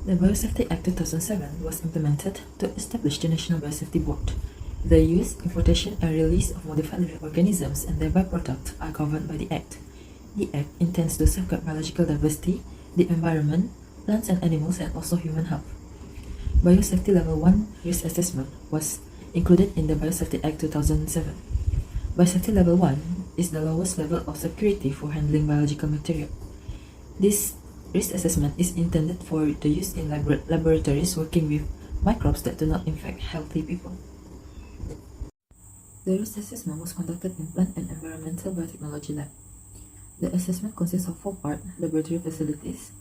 The Biosafety Act 2007 was implemented to establish the National Biosafety Board. The use, importation, and release of modified living organisms and their byproducts are governed by the Act. The Act intends to safeguard biological diversity, the environment, plants and animals, and also human health. Biosafety Level 1 risk assessment was included in the Biosafety Act 2007. Biosafety Level 1 is the lowest level of security for handling biological material. This risk assessment is intended for the use in laboratories working with microbes that do not infect healthy people. The risk assessment was conducted in Plant and Environmental Biotechnology Lab. The assessment consists of 4 parts: laboratory facilities,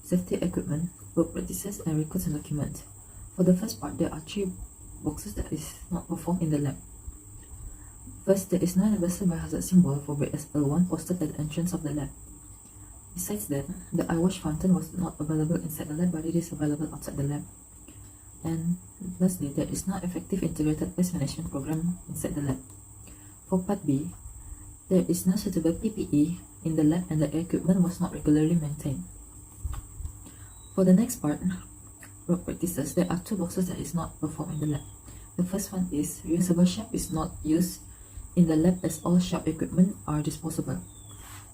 safety equipment, work practices, and records and documents. For the first part, there are 3 boxes that is not performed in the lab. First, there is no universal biohazard symbol for BSL1 posted at the entrance of the lab. Besides that, the eye wash fountain was not available inside the lab, but it is available outside the lab. And lastly, there is no effective integrated pest management program inside the lab. For Part B, there is no suitable PPE in the lab and the equipment was not regularly maintained. For the next part, work practices, there are 2 boxes that is not performed in the lab. The first one is reusable sharp is not used in the lab as all sharp equipment are disposable.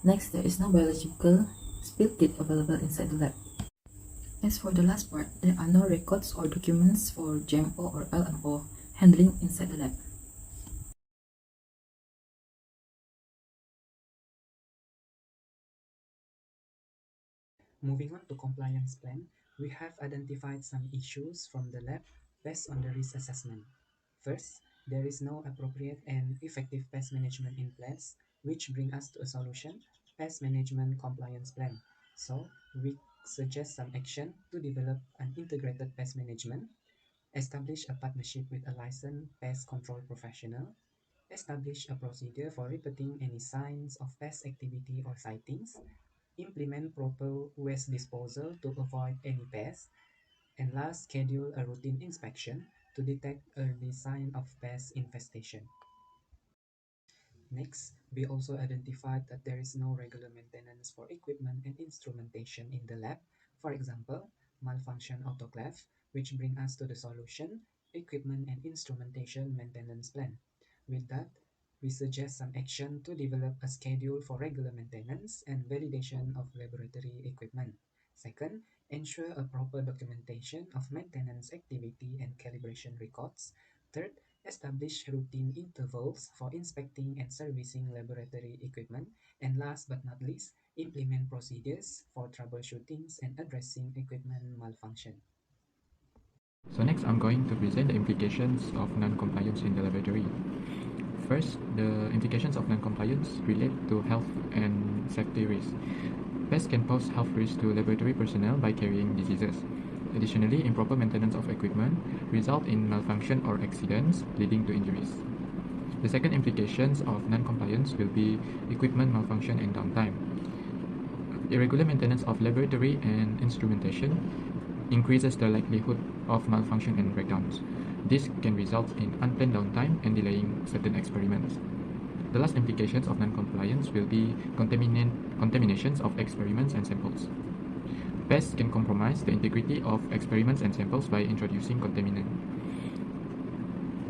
Next, there is no biological spill kit available inside the lab. As for the last part, there are no records or documents for GMO or LMO handling inside the lab. Moving on to compliance plan, we have identified some issues from the lab based on the risk assessment. First, there is no appropriate and effective pest management in place, which brings us to a solution: pest management compliance plan. So, we suggest some action to develop an integrated pest management, establish a partnership with a licensed pest control professional, establish a procedure for reporting any signs of pest activity or sightings, implement proper waste disposal to avoid any pests, and last, schedule a routine inspection to detect early sign of pest infestation. Next, we also identified that there is no regular maintenance for equipment and instrumentation in the lab. For example, malfunction autoclave, which brings us to the solution: equipment and instrumentation maintenance plan. With that, we suggest some action to develop a schedule for regular maintenance and validation of laboratory equipment. Second, ensure a proper documentation of maintenance activity and calibration records. Third, establish routine intervals for inspecting and servicing laboratory equipment. And last but not least, implement procedures for troubleshootings and addressing equipment malfunction. So next, I'm going to present the implications of non-compliance in the laboratory. First, the implications of non-compliance relate to health and safety risks. Pests can pose health risks to laboratory personnel by carrying diseases. Additionally, improper maintenance of equipment result in malfunction or accidents, leading to injuries. The second implications of non-compliance will be equipment malfunction and downtime. Irregular maintenance of laboratory and instrumentation increases the likelihood of malfunction and breakdowns. This can result in unplanned downtime and delaying certain experiments. The last implications of non-compliance will be contaminations of experiments and samples. Pests can compromise the integrity of experiments and samples by introducing contaminant.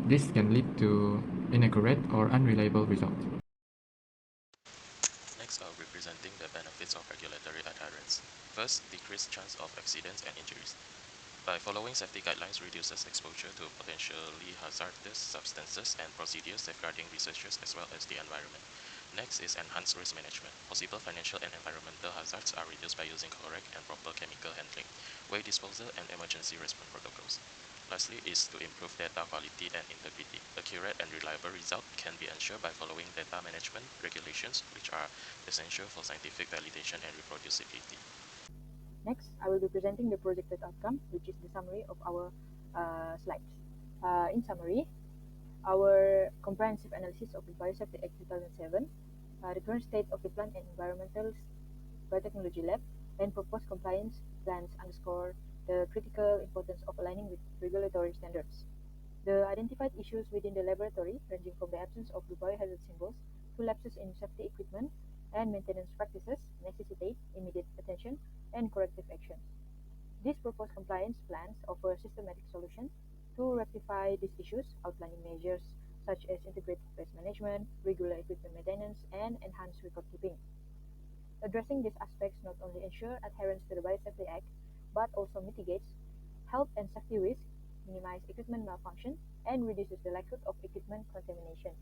This can lead to inaccurate or unreliable results. Next, I'll be presenting the benefits of regulatory adherence. First, decreased chance of accidents and injuries. By following safety guidelines reduces exposure to potentially hazardous substances and procedures safeguarding researchers as well as the environment. Next is enhanced risk management. Possible financial and environmental hazards are reduced by using correct and proper chemical handling, waste disposal, and emergency response protocols. Lastly is to improve data quality and integrity. Accurate and reliable result can be ensured by following data management regulations, which are essential for scientific validation and reproducibility. Next, I will be presenting the projected outcome, which is the summary of our slides. In summary, our comprehensive analysis of the Biosafety Act 2007, the current state of the Plant and Environmental Biotechnology Lab, and proposed compliance plans underscore the critical importance of aligning with regulatory standards. The identified issues within the laboratory, ranging from the absence of the biohazard symbols to lapses in safety equipment and maintenance practices, necessitate immediate attention and corrective actions. These proposed compliance issues, outlining measures such as integrated pest management, regular equipment maintenance, and enhanced record keeping. Addressing these aspects not only ensure adherence to the Biosafety Act, but also mitigates health and safety risks, minimize equipment malfunction, and reduces the likelihood of equipment contamination.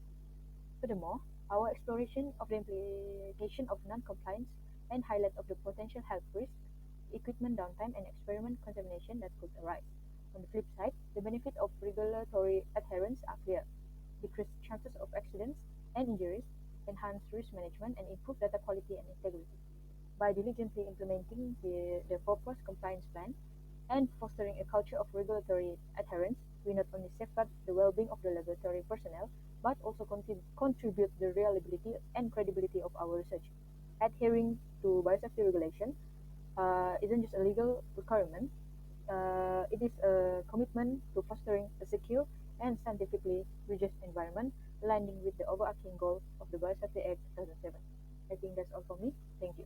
Furthermore, our exploration of the implication of non-compliance and highlight of the potential health risks, equipment downtime, and experiment contamination that could arise. On the flip side, the benefits of regulatory adherence are clear: decreased chances of accidents and injuries, enhanced risk management, and improved data quality and integrity. By diligently implementing the proposed compliance plan and fostering a culture of regulatory adherence, we not only safeguard the well-being of the laboratory personnel, but also contribute the reliability and credibility of our research. Adhering to biosafety regulation isn't just a legal requirement, it is a commitment to fostering a secure and scientifically rigorous environment, aligning with the overarching goal of the Biosafety Act 2007. I think that's all for me. Thank you.